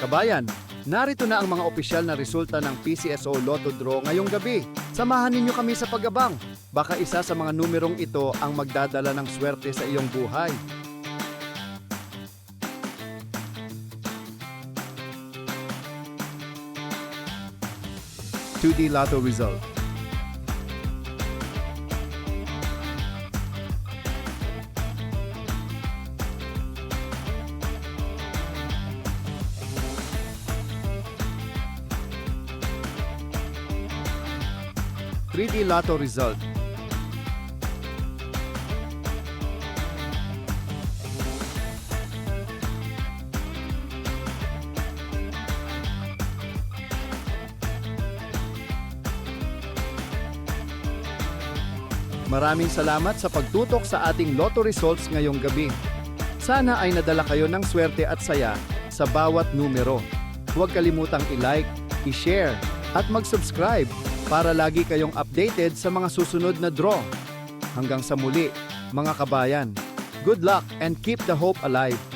Kabayan, narito na ang mga opisyal na resulta ng PCSO Lotto Draw ngayong gabi. Samahan ninyo kami sa pag-abang. Baka isa sa mga numerong ito ang magdadala ng swerte sa iyong buhay. (2D Lotto result). (3D Lotto result). Maraming salamat sa pagtutok sa ating Lotto results ngayong gabi. Sana ay nadala kayo ng swerte at saya sa bawat numero. Huwag kalimutang i-like, i-share, at mag-subscribe para lagi kayong updated sa mga susunod na draw. Hanggang sa muli, mga kabayan. Good luck and keep the hope alive!